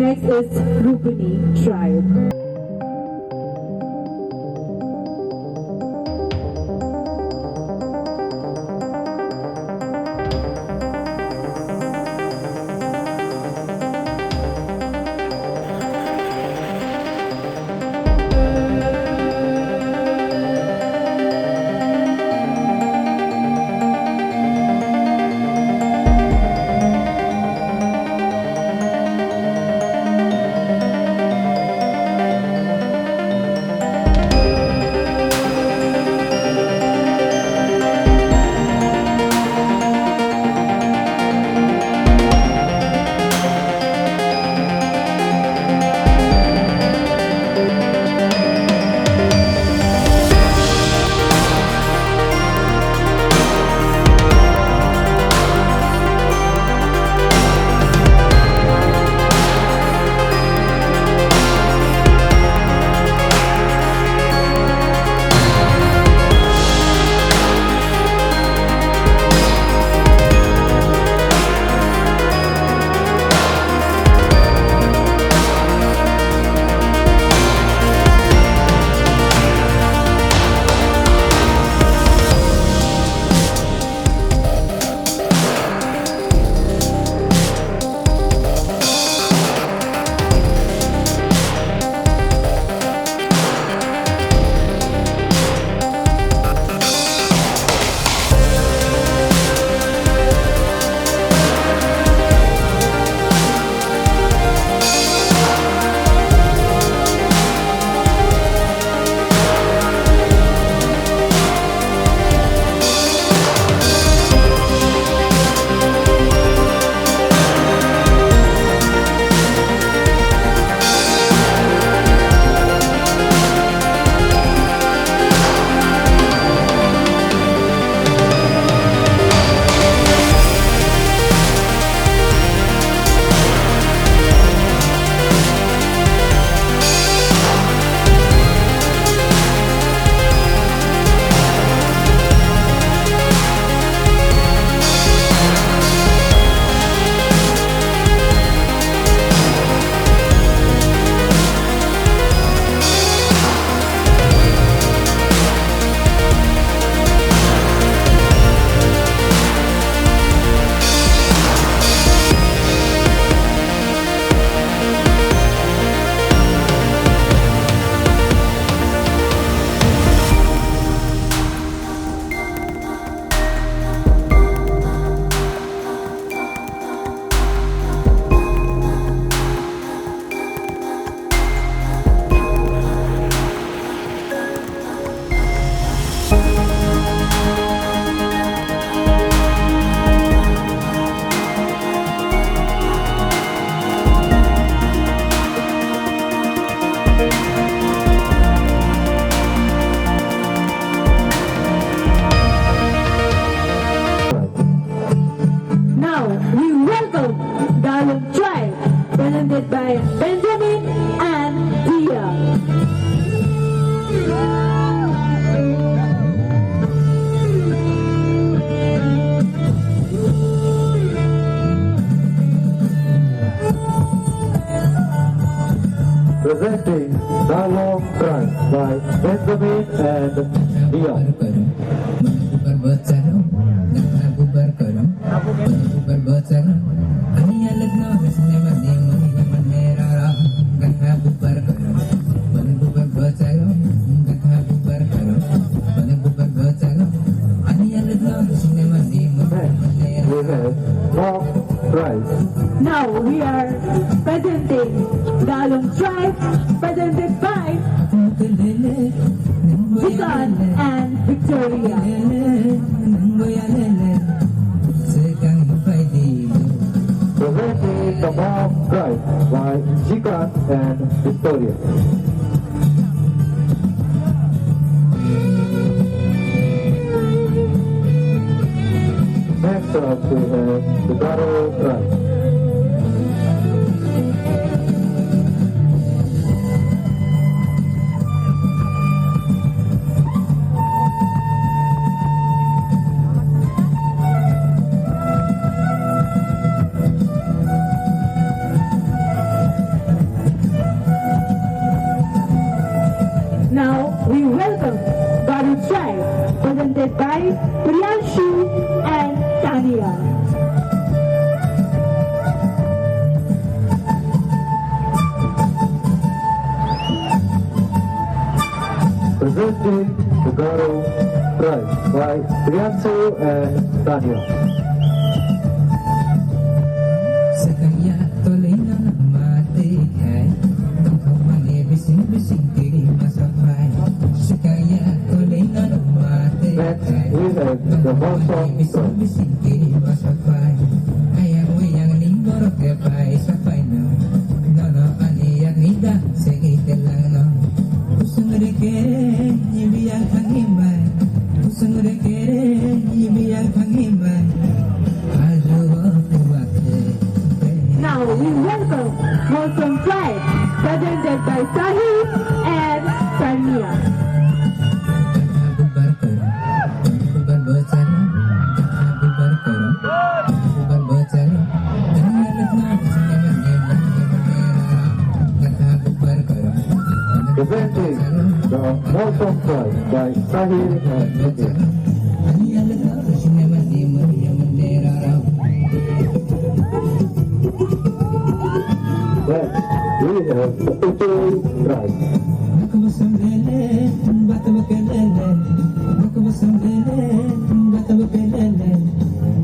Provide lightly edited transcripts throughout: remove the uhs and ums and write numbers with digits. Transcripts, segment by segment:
Next is Rupini tribe. welcome Galung Tribe, presented by Benjamin and Dia. Presenting Galung Tribe by Benjamin and Dia. Now we are presenting Galung Tribe, presented by Vikan and Victoria. Presenting the Mom Tribe by Vikan and Victoria. Next up we have the Garo Tribe. Now we welcome Garo Tribe, presented by Priyanshu and Tania. Presenting the Garo Tribe by Priyanshu and Tanya. Sekaya tolay na mati hai, tum kamane bising bising tiri masafai. Sekaya tolay na mati Next hai, we have the Boston bising Tribe. bising tiri masafai. Ayang uyang linggor ke pai safai no, nono aniyak nida segite lang no. Usung rekere ibiyang angimay, usung rekere ibiyang angimay. Now we welcome Muslim Tribe, presented by Sahib and Tania. Presenting the Boston Tribe by Sahil and Nitin. Next we have the Utoy Tribe.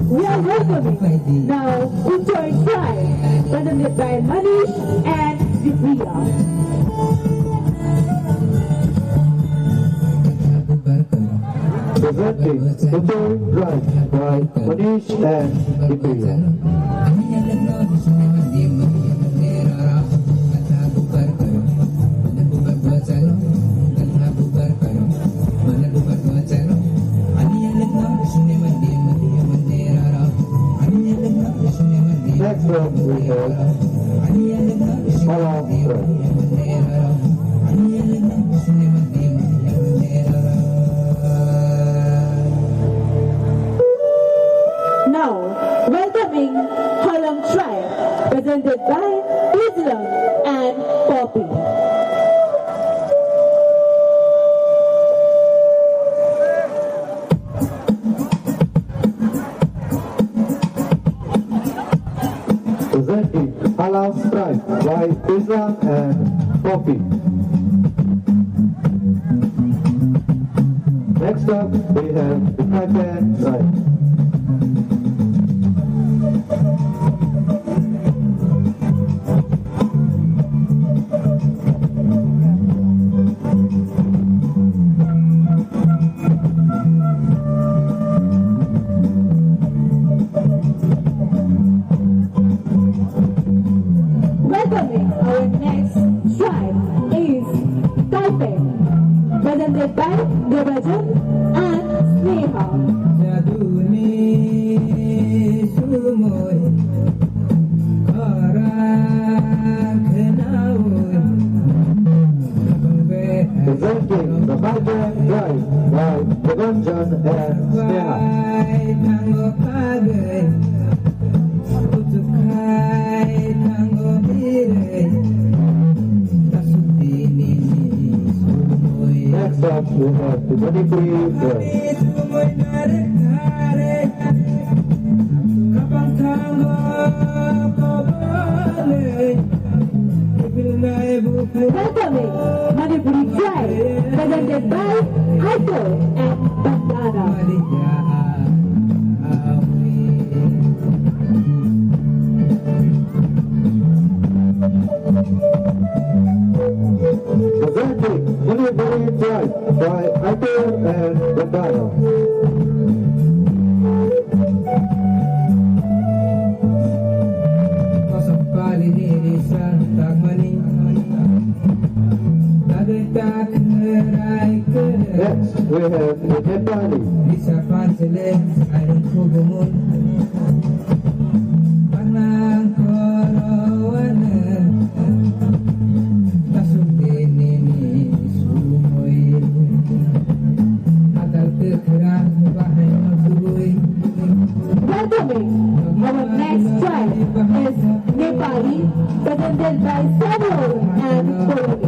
We are welcoming now Utoy Tribe, presented by Manish and Divya. Presenting Utoy Tribe by Manish and Divya. Next up we have Malam Tribe. Now welcoming Holland Tribe, presented by Islam and Poppy. Presenting Alam Tribe by Islam and Poppy. Next up we have the Kraken Tribe. Welcoming our next tribe is Taipei, presented by Devajan and Sneha. Jaduni sumoy Manipuri tribe. Welcoming Manipuri tribe, presented by Aito and Bandana. Presenting Manipuri tribe by Aito and Bandana. Next, we have the Nepali. Welcoming our next tribe is Nepali, presented by Samuel and Khowai.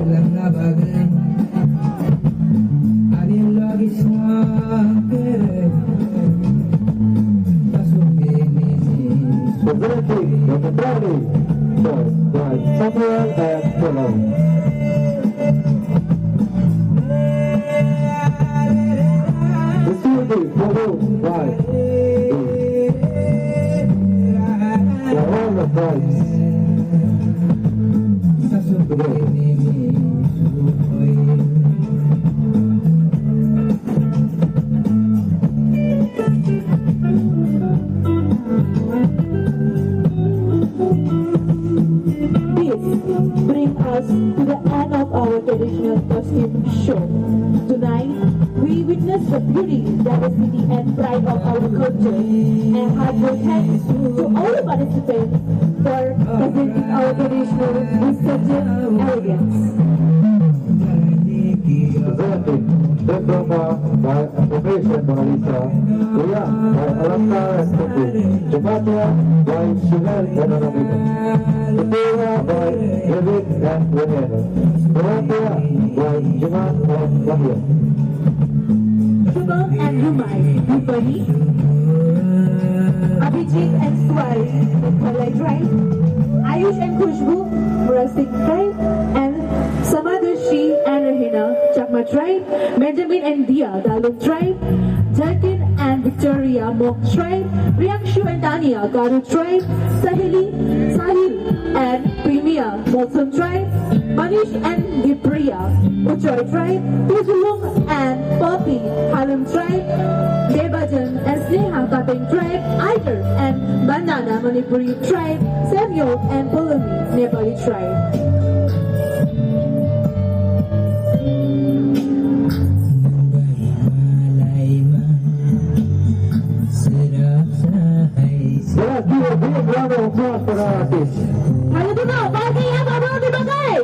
Presenting the Nepali tribe by Samuel and Khowai. This will be followed by all the tribes today. Bring us to the end of our traditional costume show. Tonight, we witness the beauty, diversity, and pride of our culture. And heartfelt thanks to all the participants for presenting our traditional with such elegance. Presenting the drama by Operation Mona Lisa, Uyang by Alaka and Kuku, Jakarta by Sunel and Anamika, Ketua by David and Wenena, Merantia by Jiman and Wahya. Shubham and Rumai, Rupani, Abhijit and Swal, Khowai tribe, Ayush and Khushbu, Murasik tribe, and Samadarshi and Rahina, Chakma tribe, Benjamin and Dia, Daluk tribe, Jarkin and Victoria, Mok tribe, Priyangshu and Tania, Garu tribe, Sahil and Premia, Motsum tribe, Manish and Gipriya, Uchoy tribe, Puzulung and Poppy, Halam tribe, Devajan and Sneha Kapeng tribe, Aider and Bandana Manipuri tribe, Samuel and Pulumi Nepali tribe. Let's do a big round of applause for our artists. Ayo dulu, bagi yang baru dipakai.